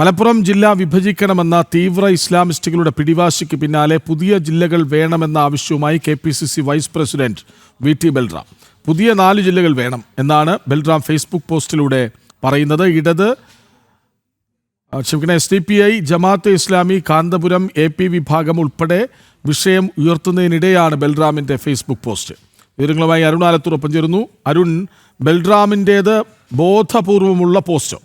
മലപ്പുറം ജില്ല വിഭജിക്കണമെന്ന തീവ്ര ഇസ്ലാമിസ്റ്റുകളുടെ പിടിവാശിക്ക് പിന്നാലെ പുതിയ ജില്ലകൾ വേണമെന്ന ആവശ്യവുമായി KPCC vice president VT Balram. പുതിയ 4 ജില്ലകൾ വേണം എന്നാണ് ബൽറാം ഫേസ്ബുക്ക് പോസ്റ്റിലൂടെ പറയുന്നത്. SDPI, ജമാഅത്തെ ഇസ്ലാമി, കാന്തപുരം, AP വിഭാഗം ഉൾപ്പെടെ വിഷയം ഉയർത്തുന്നതിനിടെയാണ് ബൽറാമിന്റെ ഫേസ്ബുക്ക് പോസ്റ്റ്. വിവരങ്ങളുമായി അരുൺ ആലത്തൂർ ഒപ്പം ചേരുന്നു. അരുൺ, ബൽറാമിൻ്റേത് ബോധപൂർവമുള്ള പോസ്റ്റോ?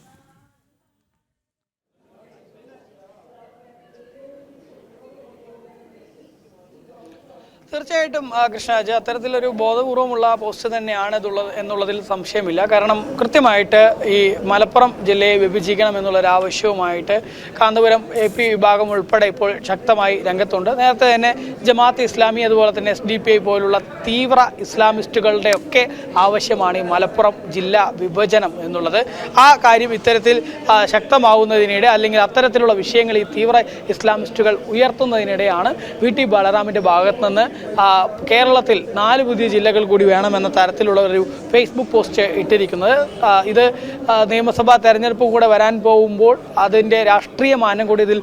തീർച്ചയായിട്ടും കൃഷ്ണരാജ്, അത്തരത്തിലൊരു ബോധപൂർവമുള്ള പോസ്റ്റ് തന്നെയാണ് എന്നുള്ളതിൽ സംശയമില്ല. കാരണം കൃത്യമായിട്ട് ഈ മലപ്പുറം ജില്ലയെ വിഭജിക്കണം എന്നുള്ളൊരു ആവശ്യവുമായിട്ട് കാന്തപുരം AP വിഭാഗം ഉൾപ്പെടെ ഇപ്പോൾ ശക്തമായി രംഗത്തുണ്ട്. നേരത്തെ തന്നെ ജമാഅത്തെ ഇസ്ലാമി അതുപോലെ തന്നെ SDPI പോലുള്ള തീവ്ര ഇസ്ലാമിസ്റ്റുകളുടെ ഒക്കെ ആവശ്യമാണ് ഈ മലപ്പുറം ജില്ലാ വിഭജനം എന്നുള്ളത്. ആ കാര്യം ഇത്തരത്തിൽ ശക്തമാവുന്നതിനിടെ, അല്ലെങ്കിൽ അത്തരത്തിലുള്ള വിഷയങ്ങൾ ഈ തീവ്ര ഇസ്ലാമിസ്റ്റുകൾ ഉയർത്തുന്നതിനിടെയാണ് VT ബലറാമിൻ്റെ ഭാഗത്ത് നിന്ന് കേരളത്തിൽ 4 പുതിയ ജില്ലകൾ കൂടി വേണമെന്ന തരത്തിലുള്ള ഒരു ഫേസ്ബുക്ക് പോസ്റ്റ് ഇട്ടിരിക്കുന്നത്. ഇത് നിയമസഭാ തെരഞ്ഞെടുപ്പ് കൂടെ വരാൻ പോകുമ്പോൾ അതിൻ്റെ രാഷ്ട്രീയ മാനം കൂടി ഇതിൽ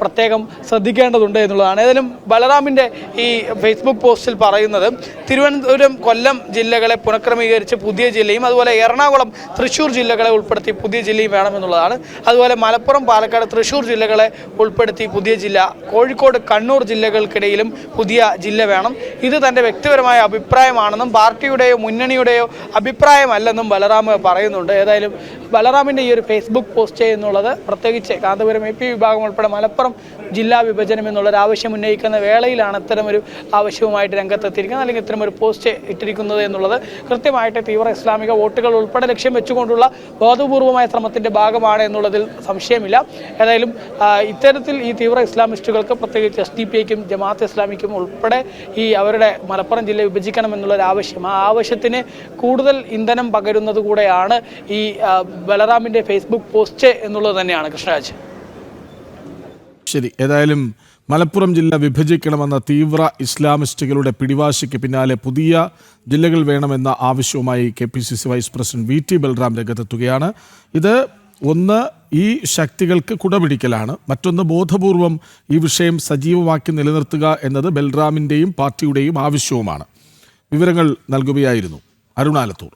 പ്രത്യേകം ശ്രദ്ധിക്കേണ്ടതുണ്ട് എന്നുള്ളതാണ്. ഏതായാലും ബലറാമിൻ്റെ ഈ ഫേസ്ബുക്ക് പോസ്റ്റിൽ പറയുന്നത് തിരുവനന്തപുരം, കൊല്ലം ജില്ലകളെ പുനഃക്രമീകരിച്ച് പുതിയ ജില്ലയും അതുപോലെ എറണാകുളം, തൃശ്ശൂർ ജില്ലകളെ ഉൾപ്പെടുത്തി പുതിയ ജില്ലയും വേണമെന്നുള്ളതാണ്. അതുപോലെ മലപ്പുറം, പാലക്കാട്, തൃശ്ശൂർ ജില്ലകളെ ഉൾപ്പെടുത്തി പുതിയ ജില്ല, കോഴിക്കോട്, കണ്ണൂർ ജില്ലകൾക്കിടയിലും പുതിയ ജില്ല വേണം. ഇത് തൻ്റെ വ്യക്തിപരമായ അഭിപ്രായമാണെന്നും പാർട്ടിയുടെയോ മുന്നണിയുടെയോ അഭിപ്രായമല്ലെന്നും ബലറാം പറയുന്നുണ്ട്. ഏതായാലും ബലറാമിൻ്റെ ഈ ഒരു ഫേസ്ബുക്ക് പോസ്റ്റ് എന്നുള്ളത് പ്രത്യേകിച്ച് കാന്തപുരം AP വിഭാഗം ഉൾപ്പെടെ മലപ്പുറം ജില്ലാ വിഭജനം എന്നുള്ളൊരു ആവശ്യം ഉന്നയിക്കുന്ന വേളയിലാണ് ഇത്തരമൊരു ആവശ്യവുമായിട്ട് രംഗത്തെത്തിയിരിക്കുന്നത്, അല്ലെങ്കിൽ ഇത്തരമൊരു പോസ്റ്റ് ഇട്ടിരിക്കുന്നത് എന്നുള്ളത് കൃത്യമായിട്ട് തീവ്ര ഇസ്ലാമിക വോട്ടുകൾ ഉൾപ്പെടെ ലക്ഷ്യം വെച്ചുകൊണ്ടുള്ള ബോധപൂർവമായ ശ്രമത്തിൻ്റെ ഭാഗമാണ് എന്നുള്ളതിൽ സംശയമില്ല. ഏതായാലും ഇത്തരത്തിൽ ഈ തീവ്ര ഇസ്ലാമിസ്റ്റുകൾക്ക് പ്രത്യേകിച്ച് SDPIക്കും ജമാഅത്തെ ഇസ്ലാമിക്കും ഉൾപ്പെടെ ഈ അവരുടെ മലപ്പുറം ജില്ല വിഭജിക്കണം എന്നുള്ളൊരു ആവശ്യം, ആ ആവശ്യത്തിന് കൂടുതൽ ഇന്ധനം പകരുന്നത് കൂടെയാണ് ഈ ബലറാമിൻ്റെ ഫേസ്ബുക്ക് പോസ്റ്റ് എന്നുള്ളത് തന്നെയാണ് കൃഷ്ണരാജ്. ശരി, ഏതായാലും മലപ്പുറം ജില്ല വിഭജിക്കണമെന്ന തീവ്ര ഇസ്ലാമിസ്റ്റുകളുടെ പിടിവാശിക്ക് പിന്നാലെ പുതിയ ജില്ലകൾ വേണമെന്ന ആവശ്യവുമായി KPCC vice president VT Balram രംഗത്തെത്തുകയാണ്. ഇത് ഒന്ന് ഈ ശക്തികൾക്ക് കുടപിടിക്കലാണ്, മറ്റൊന്ന് ബോധപൂർവം ഈ വിഷയം സജീവമാക്കി നിലനിർത്തുക എന്നത് ബൽറാമിൻ്റെയും പാർട്ടിയുടെയും ആവശ്യവുമാണ്. വിവരങ്ങൾ നൽകുകയായിരുന്നു അരുൺ ആലത്തൂർ.